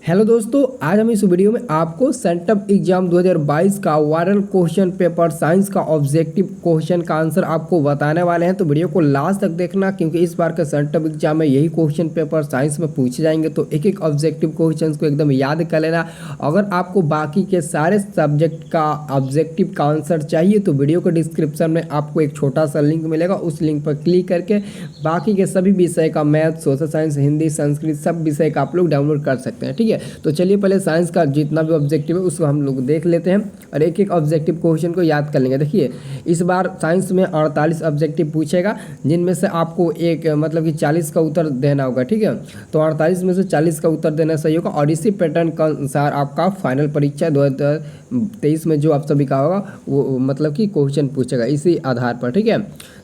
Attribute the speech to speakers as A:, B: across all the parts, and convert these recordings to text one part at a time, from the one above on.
A: Hello दोस्तों, आज हम इस वीडियो में आपको सेंटअप एग्जाम 2022 का वायरल क्वेश्चन पेपर साइंस का ऑब्जेक्टिव क्वेश्चन का आंसर आपको बताने वाले हैं। तो वीडियो को लास्ट तक देखना, क्योंकि इस बार के सेंटअप एग्जाम में यही क्वेश्चन पेपर साइंस में पूछे जाएंगे। तो एक एक ऑब्जेक्टिव क्वेश्चन को एकदम याद कर लेना। अगर आपको बाकी के सारे सब्जेक्ट का ऑब्जेक्टिव का आंसर चाहिए तो वीडियो के डिस्क्रिप्शन में आपको एक छोटा सा लिंक मिलेगा। उस लिंक पर क्लिक करके बाकी के सभी विषय का math, social science, Hindi, Sanskrit सब विषय का आप लोग डाउनलोड कर सकते हैं। ठीक है, तो चलिए पहले साइंस का जितना भी ऑब्जेक्टिव है उसको हम लोग देख लेते हैं और एक एक ऑब्जेक्टिव क्वेश्चन को याद कर लेंगे। देखिए, इस बार साइंस में 48 ऑब्जेक्टिव पूछेगा, जिनमें से आपको एक मतलब कि 40 का उत्तर देना होगा। ठीक है, तो 48 में से 40 का उत्तर देना सही होगा और इसी पैटर्न के अनुसार आपका फाइनल परीक्षा 2023 में जो आप सभी का होगा वो मतलब कि क्वेश्चन पूछेगा इसी आधार पर। ठीक है,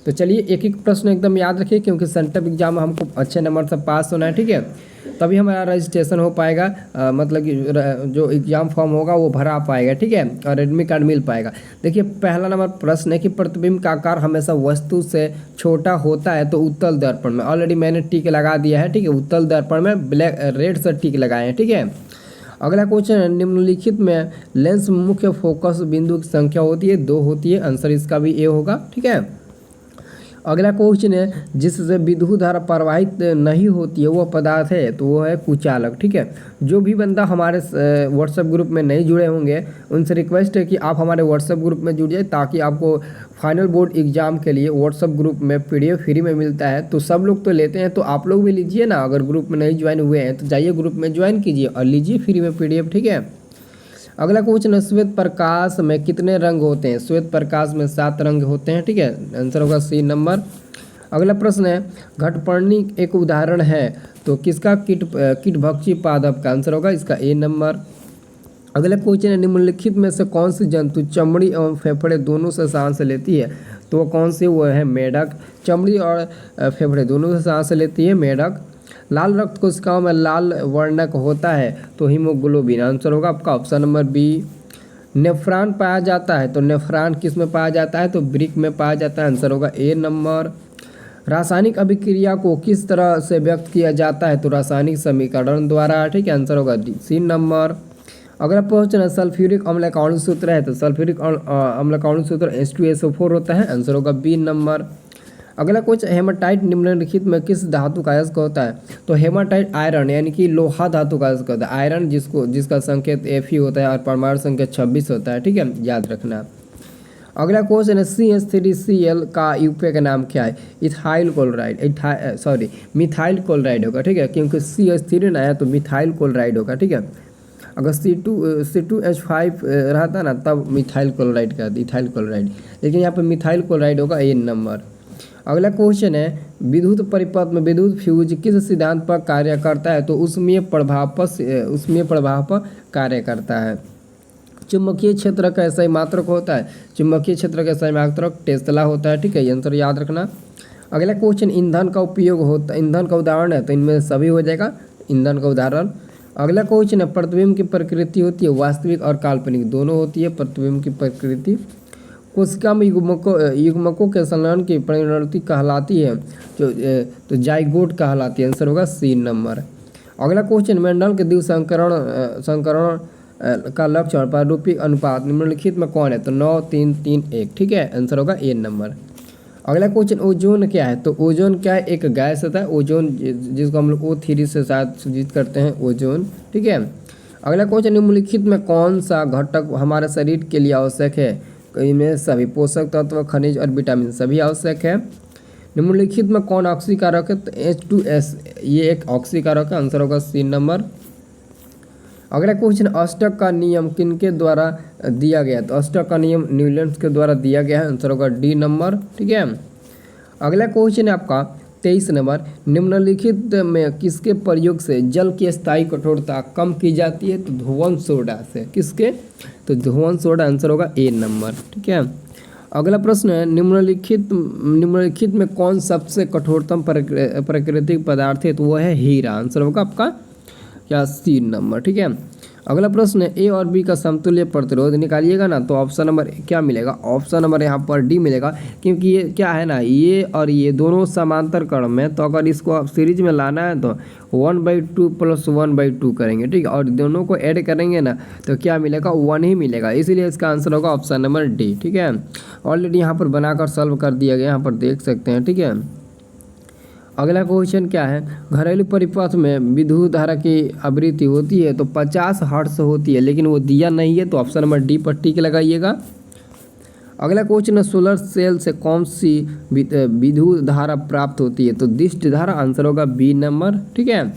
A: तो चलिए एक एक प्रश्न एकदम याद रखिए, क्योंकि सेंटअप एग्जाम में हमको अच्छे नंबर से पास होना है। ठीक है, तभी हमारा रजिस्ट्रेशन हो पाएगा, मतलब कि जो एग्ज़ाम फॉर्म होगा वो भरा पाएगा। ठीक है, और एडमिट कार्ड मिल पाएगा। देखिए, पहला नंबर प्रश्न है कि प्रतिबिंब का आकार हमेशा वस्तु से छोटा होता है तो उत्तल दर्पण में। ऑलरेडी मैंने टिक लगा दिया है। ठीक है, उत्तल दर्पण में ब्लैक रेड से टिक लगाए हैं। ठीक है, अगला क्वेश्चन है, निम्नलिखित में लेंस मुख्य फोकस बिंदु की संख्या होती है, 2 होती है। आंसर इसका भी ए होगा। ठीक है, अगला क्वेश्चन है, जिससे विद्युत धारा प्रवाहित नहीं होती है वह पदार्थ है, तो वो है कुचालक। ठीक है, जो भी बंदा हमारे व्हाट्सएप ग्रुप में नहीं जुड़े होंगे उनसे रिक्वेस्ट है कि आप हमारे व्हाट्सएप ग्रुप में जुड़ जाए, ताकि आपको फाइनल बोर्ड एग्जाम के लिए व्हाट्सएप ग्रुप में PDF फ्री में मिलता है। तो सब लोग तो लेते हैं, तो आप लोग भी लीजिए ना। अगर ग्रुप में नहीं ज्वाइन हुए हैं तो जाइए ग्रुप में ज्वाइन कीजिए और लीजिए फ्री में PDF। ठीक है, अगला क्वेश्चन है, श्वेत प्रकाश में कितने रंग होते हैं? श्वेत प्रकाश में 7 रंग होते हैं। ठीक है, आंसर होगा सी नंबर। अगला प्रश्न है, घटपर्णी एक उदाहरण है तो किसका? कीटभक्षी पादप का। आंसर होगा इसका ए नंबर। अगला क्वेश्चन है, निम्नलिखित में से कौन सी जंतु चमड़ी एवं फेफड़े दोनों से सांस लेती है? तो वो कौन सी? वो है मेढक। चमड़ी और फेफड़े दोनों से सांस लेती है मेढक। लाल रक्त कोशिकाओं में लाल वर्णक होता है तो हीमोग्लोबिन। आंसर होगा आपका ऑप्शन नंबर बी। नेफ्रॉन पाया जाता है तो नेफ्रॉन किस में पाया जाता है? तो वृक्क में पाया जाता है। आंसर होगा ए नंबर। रासायनिक अभिक्रिया को किस तरह से व्यक्त किया जाता है? तो रासायनिक समीकरण द्वारा। ठीक है, आंसर होगा सी नंबर। अगला क्वेश्चन है, सल्फ्यूरिक अम्ल का अणु सूत्र है तो सल्फ्यूरिक अम्ल का अणु सूत्र H2SO4 होता है। आंसर होगा बी नंबर। अगला क्वेश्चन, हेमाटाइट निम्नलिखित में किस धातु का अयस्क होता है? तो हेमाटाइट आयरन यानी कि लोहा धातु का अयस्क होता है। आयरन जिसका संकेत Fe होता है और परमाणु संकेत 26 होता है। ठीक है, याद रखना। अगला क्वेश्चन है, CH3Cl का यूपीए का नाम क्या है? Ethyl chloride. मिथाइल क्लोराइड होगा। ठीक है, क्योंकि CH3 ना है तो मिथाइल क्लोराइड होगा। ठीक है, अगर C2H5 रहता ना तब मिथाइल क्लोराइड का इथाइल क्लोराइड, लेकिन यहाँ पे मिथाइल क्लोराइड होगा ए नंबर। अगला क्वेश्चन है, विद्युत परिपथ में विद्युत फ्यूज किस सिद्धांत पर कार्य करता है? तो उसमें प्रभाव पर कार्य करता है। चुंबकीय क्षेत्र का सही मात्रक होता है? चुंबकीय क्षेत्र का सही मात्रक टेस्ला होता है। ठीक है, ये आंसर याद रखना। अगला क्वेश्चन, ईंधन का उपयोग होता, ईंधन का उदाहरण है तो इनमें सभी हो जाएगा ईंधन का उदाहरण। अगला क्वेश्चन है, प्रतिबिंब की प्रकृति होती है वास्तविक और काल्पनिक, दोनों होती है प्रतिबिंब की प्रकृति। कोशिका में युग्मकों के संलयन की परिणति कहलाती है तो जाइगोट कहलाती है। आंसर होगा सी नंबर। अगला क्वेश्चन, मेंडल के संकरण का लक्षण प्रारूपिक अनुपात निम्नलिखित में कौन है? तो 9 3 3 1। ठीक है, आंसर होगा ए नंबर। अगला क्वेश्चन, ओजोन क्या है? तो ओजोन क्या है? एक गैस होता है ओजोन, जिसको हम लोग O3 से शायद सूचित करते हैं, ओजोन। ठीक है, अगला क्वेश्चन, निम्नलिखित में कौन सा घटक हमारे शरीर के लिए आवश्यक है? इनमें सभी पोषक तत्व, खनिज और विटामिन सभी आवश्यक है। निम्नलिखित में कौन ऑक्सीकारक है? तो H2S ये एक ऑक्सीकारक है। आंसर होगा सी नंबर। अगला क्वेश्चन, अष्टक का नियम किनके द्वारा दिया गया? तो अष्टक का नियम न्यूटन के द्वारा दिया गया है। आंसर होगा डी नंबर। ठीक है, अगला क्वेश्चन है आपका 23 नंबर, निम्नलिखित में किसके प्रयोग से जल की स्थायी कठोरता कम की जाती है? तो धोवन सोडा से। किसके? तो धोवन सोडा। आंसर होगा ए नंबर। ठीक है, अगला प्रश्न है, निम्नलिखित में कौन सबसे कठोरतम प्राकृतिक पदार्थ है? तो वह है हीरा। आंसर होगा आपका क्या? C number. ठीक है, अगला प्रश्न है ए और बी का समतुल्य प्रतिरोध निकालिएगा ना, तो ऑप्शन नंबर क्या मिलेगा, ऑप्शन नंबर यहाँ पर डी मिलेगा, क्योंकि ये क्या है ना, ये और ये दोनों समांतर क्रम में, तो अगर इसको आप सीरीज में लाना है तो 1/2 + 1/2 करेंगे, ठीक है, और दोनों को ऐड करेंगे ना तो क्या मिलेगा, 1 ही मिलेगा, इसीलिए इसका आंसर होगा ऑप्शन नंबर डी, ठीक है। ऑलरेडी यहाँ पर बनाकर सॉल्व कर दिया गया, यहाँ पर देख सकते हैं, ठीक है। अगला क्वेश्चन क्या है, घरेलू परिपथ में विद्युत धारा की आवृत्ति होती है तो 50 हर्ट्ज होती है, लेकिन वो दिया नहीं है, तो ऑप्शन नंबर डी पर टिक लगाइएगा। अगला क्वेश्चन है सोलर सेल से कौन सी विद्युत धारा प्राप्त होती है, तो दिष्ट धारा, आंसर होगा बी नंबर, ठीक है।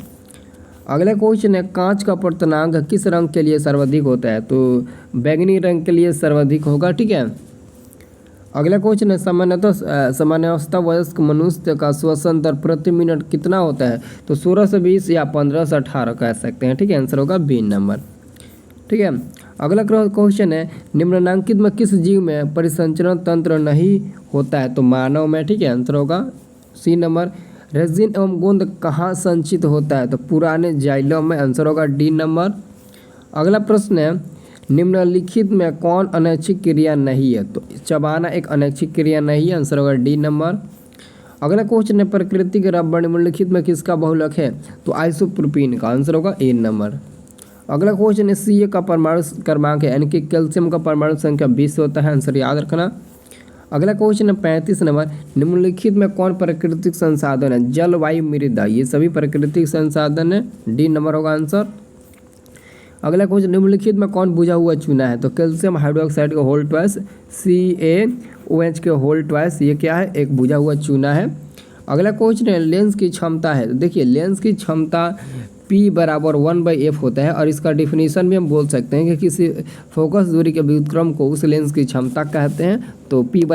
A: अगला क्वेश्चन है कांच का पर्तनांक किस रंग के लिए सर्वाधिक होता है, तो बैंगनी रंग के लिए सर्वाधिक होगा, ठीक है। अगला क्वेश्चन है सामान्यतः वयस्क मनुष्य का श्वसन दर प्रति मिनट कितना होता है, तो 16 से 20 या 15 से 18 कह सकते हैं, ठीक है, आंसर होगा बी नंबर, ठीक है। अगला क्वेश्चन है निम्नलिखित में किस जीव में परिसंचरण तंत्र नहीं होता है, तो मानव में, ठीक है, आंसर होगा सी नंबर। रेजिन एवं गोंद कहाँ संचित होता है, तो पुराने जाइलम में, आंसर होगा डी नंबर। अगला प्रश्न है निम्नलिखित में कौन अनैच्छिक क्रिया नहीं है, तो चबाना एक अनैच्छिक क्रिया नहीं है, आंसर होगा डी नंबर। अगला क्वेश्चन है प्राकृतिक रबड़ निम्नलिखित में किसका बहुलक है, तो आइसोप्रोपीन का, आंसर होगा ए नंबर। अगला क्वेश्चन है Ca का परमाणु क्रमांक है, यानी कि कैल्शियम का परमाणु संख्या 20 होता है, आंसर याद रखना। अगला क्वेश्चन है 35 नंबर, निम्नलिखित में कौन प्राकृतिक संसाधन है, जल, वायु, मृदा, ये सभी प्राकृतिक संसाधन है, डी नंबर होगा आंसर। अगला क्वेश्चन निम्नलिखित में कौन बुझा हुआ चूना है, तो कैल्शियम हाइड्रोक्साइड का होल ट्वाइस, CaOH के होल ट्वाइस, ये क्या है, एक बुझा हुआ चूना है। अगला क्वेश्चन है लेंस की क्षमता है, तो देखिए लेंस की क्षमता P = 1/f होता है, और इसका डिफिनीशन भी हम बोल सकते हैं कि किसी फोकस दूरी के व्युत्क्रम को उस लेंस की क्षमता कहते हैं, तो P =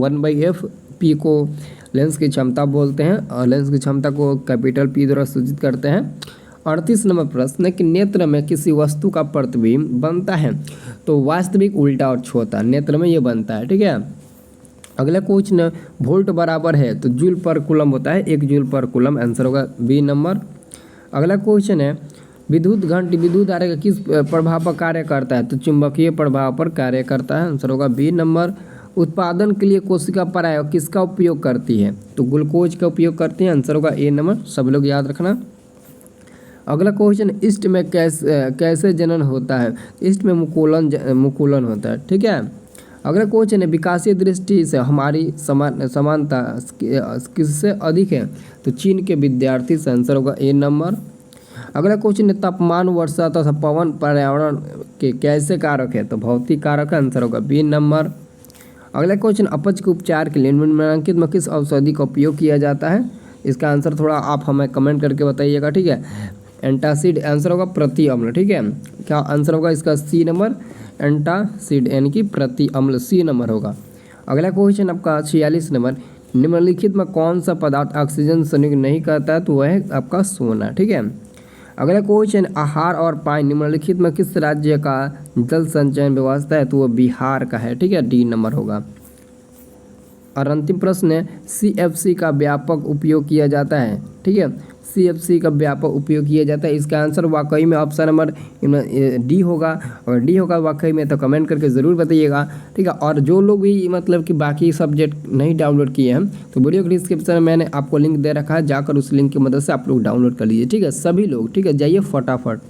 A: 1/f, P को लेंस की क्षमता बोलते हैं, और लेंस की क्षमता को कैपिटल P द्वारा सूचित करते हैं। 38 नंबर प्रश्न है कि नेत्र में किसी वस्तु का प्रतिबिंब बनता है, तो वास्तविक, उल्टा और छोटा, नेत्र में ये बनता है, ठीक है। अगला क्वेश्चन वोल्ट बराबर है, तो जूल पर कूलम होता है, 1 जूल पर कूलम, आंसर होगा बी नंबर। अगला क्वेश्चन है विद्युत घंटी विद्युत धारा का किस प्रभाव पर कार्य करता है, तो चुंबकीय प्रभाव पर कार्य करता है, आंसर होगा बी नंबर। उत्पादन के लिए कोशिका प्राय किसका उपयोग करती है, तो ग्लूकोज का उपयोग करती है, आंसर होगा ए नंबर, सब लोग याद रखना। अगला क्वेश्चन ईस्ट में कैसे जनन होता है, ईस्ट में मुकुलन होता है, ठीक है। अगला क्वेश्चन है विकासीय दृष्टि से हमारी समानता किससे अधिक है, तो चीन के विद्यार्थी से, आंसर होगा ए नंबर। अगला क्वेश्चन है तापमान, वर्षा तथा पवन पर्यावरण के कैसे कारक है, तो भौतिक कारक, आंसर होगा बी नंबर। अगला क्वेश्चन अपच के उपचार के लिए निम्नलिखित में किस औषधि का उपयोग किया जाता है, इसका आंसर थोड़ा आप हमें कमेंट करके बताइएगा, ठीक है। एंटासिड, आंसर होगा प्रति अम्ल, ठीक है, क्या आंसर होगा इसका सी नंबर, एंटासिड यानी कि प्रति अम्ल, सी नंबर होगा। अगला क्वेश्चन आपका 46 नंबर, निम्नलिखित में कौन सा पदार्थ ऑक्सीजन संयुक्त नहीं करता है, तो वह है आपका सोना, ठीक है। अगला क्वेश्चन आहार और पानी निम्नलिखित में किस राज्य का जल संचयन व्यवस्था है, तो वह बिहार का है, ठीक है, डी नंबर होगा। और अंतिम प्रश्न है CFC का व्यापक उपयोग किया जाता है, ठीक है, CFC का व्यापक उपयोग किया जाता है, इसका आंसर वाकई में ऑप्शन नंबर डी होगा, और डी होगा वाकई में, तो कमेंट करके ज़रूर बताइएगा, ठीक है। और जो लोग भी मतलब कि बाकी सब्जेक्ट नहीं डाउनलोड किए हैं, तो वीडियो के डिस्क्रिप्शन में मैंने आपको लिंक दे रखा है, जाकर उस लिंक की मदद से आप लोग डाउनलोड कर लीजिए, ठीक है, सभी लोग, ठीक है, जाइए फटाफट।